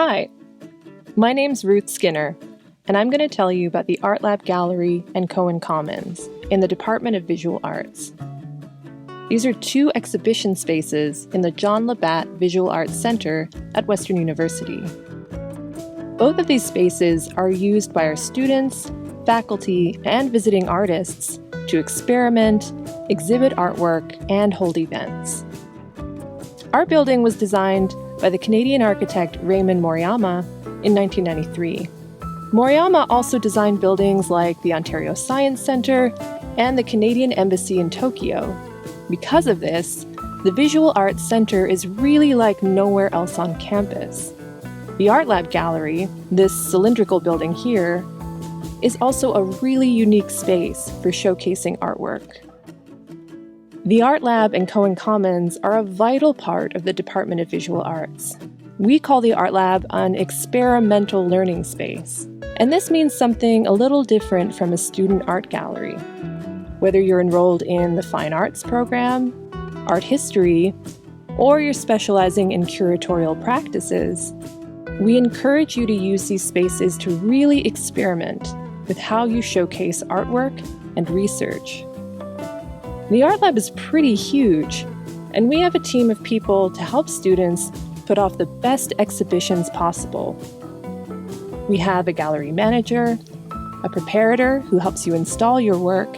Hi, my name's Ruth Skinner, and I'm going to tell you about the Artlab Gallery and Cohen Commons in the Department of Visual Arts. These are two exhibition spaces in the John Labatt Visual Arts Center at Western University. Both of these spaces are used by our students, faculty, and visiting artists to experiment, exhibit artwork, and hold events. Our building was designed by the Canadian architect Raymond Moriyama in 1993. Moriyama also designed buildings like the Ontario Science Centre and the Canadian Embassy in Tokyo. Because of this, the Visual Arts Center is really like nowhere else on campus. The Artlab Gallery, this cylindrical building here, is also a really unique space for showcasing artwork. The Artlab and Cohen Commons are a vital part of the Department of Visual Arts. We call the Artlab an experimental learning space, and this means something a little different from a student art gallery. Whether you're enrolled in the Fine Arts program, art history, or you're specializing in curatorial practices, we encourage you to use these spaces to really experiment with how you showcase artwork and research. The Artlab is pretty huge, and we have a team of people to help students put off the best exhibitions possible. We have a gallery manager, a preparator who helps you install your work,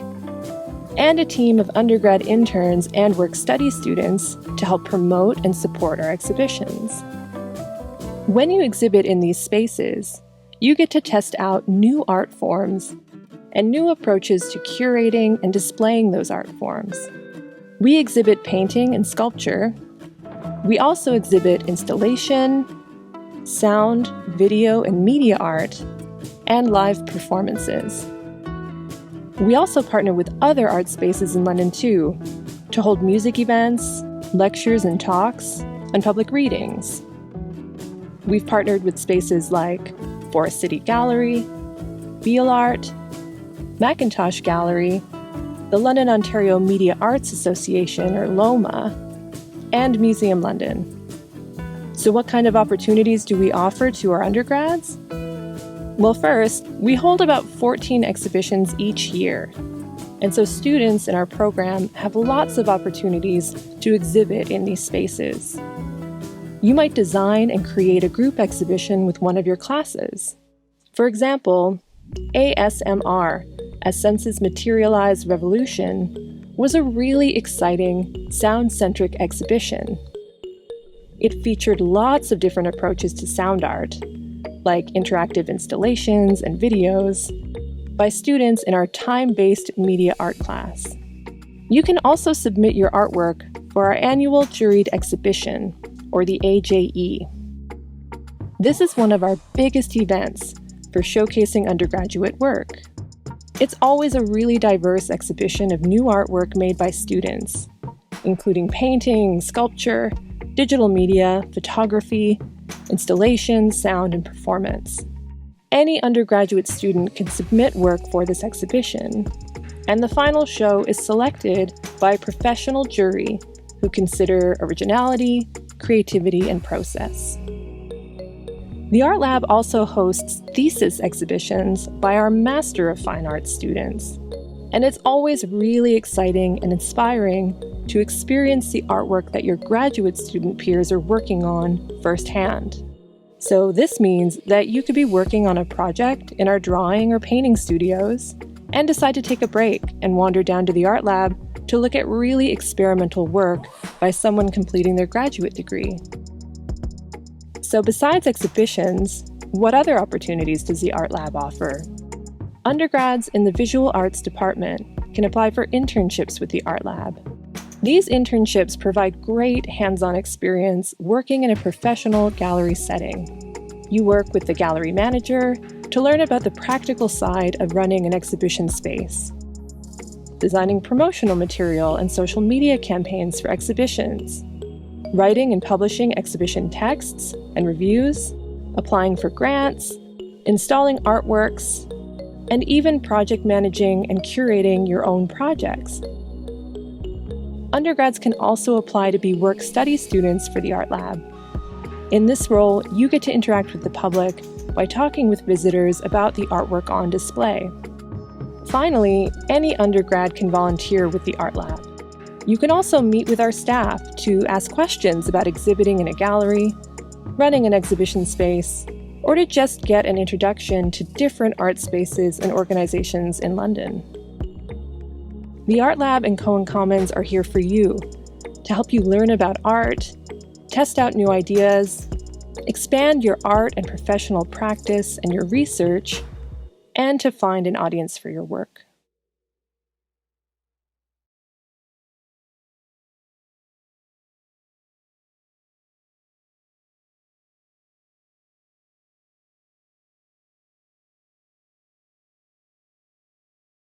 and a team of undergrad interns and work-study students to help promote and support our exhibitions. When you exhibit in these spaces, you get to test out new art forms and new approaches to curating and displaying those art forms. We exhibit painting and sculpture. We also exhibit installation, sound, video, and media art, and live performances. We also partner with other art spaces in London too, to hold music events, lectures and talks, and public readings. We've partnered with spaces like Forest City Gallery, Beal Art, Macintosh Gallery, the London Ontario Media Arts Association, or LOMA, and Museum London. So what kind of opportunities do we offer to our undergrads? Well, first, we hold about 14 exhibitions each year, and so students in our program have lots of opportunities to exhibit in these spaces. You might design and create a group exhibition with one of your classes. For example, ASMR, As Senses Materialize Revolution, was a really exciting, sound-centric exhibition. It featured lots of different approaches to sound art, like interactive installations and videos, by students in our time-based media art class. You can also submit your artwork for our annual Juried exhibition, or the AJE. This is one of our biggest events for showcasing undergraduate work. It's always a really diverse exhibition of new artwork made by students, including painting, sculpture, digital media, photography, installation, sound, and performance. Any undergraduate student can submit work for this exhibition, and the final show is selected by a professional jury who consider originality, creativity, and process. The Artlab also hosts Thesis Exhibitions by our Master of Fine Arts students, and it's always really exciting and inspiring to experience the artwork that your graduate student peers are working on firsthand. So this means that you could be working on a project in our drawing or painting studios and decide to take a break and wander down to the Artlab to look at really experimental work by someone completing their graduate degree. So besides exhibitions, what other opportunities does the Artlab offer? Undergrads in the Visual Arts department can apply for internships with the Artlab. These internships provide great hands-on experience working in a professional gallery setting. You work with the gallery manager to learn about the practical side of running an exhibition space, designing promotional material and social media campaigns for exhibitions, writing and publishing exhibition texts and reviews, applying for grants, installing artworks, and even project managing and curating your own projects. Undergrads can also apply to be work-study students for the Artlab. In this role, you get to interact with the public by talking with visitors about the artwork on display. Finally, any undergrad can volunteer with the Artlab. You can also meet with our staff to ask questions about exhibiting in a gallery, running an exhibition space, or to just get an introduction to different art spaces and organizations in London. The Artlab and Cohen Commons are here for you, to help you learn about art, test out new ideas, expand your art and professional practice and your research, and to find an audience for your work.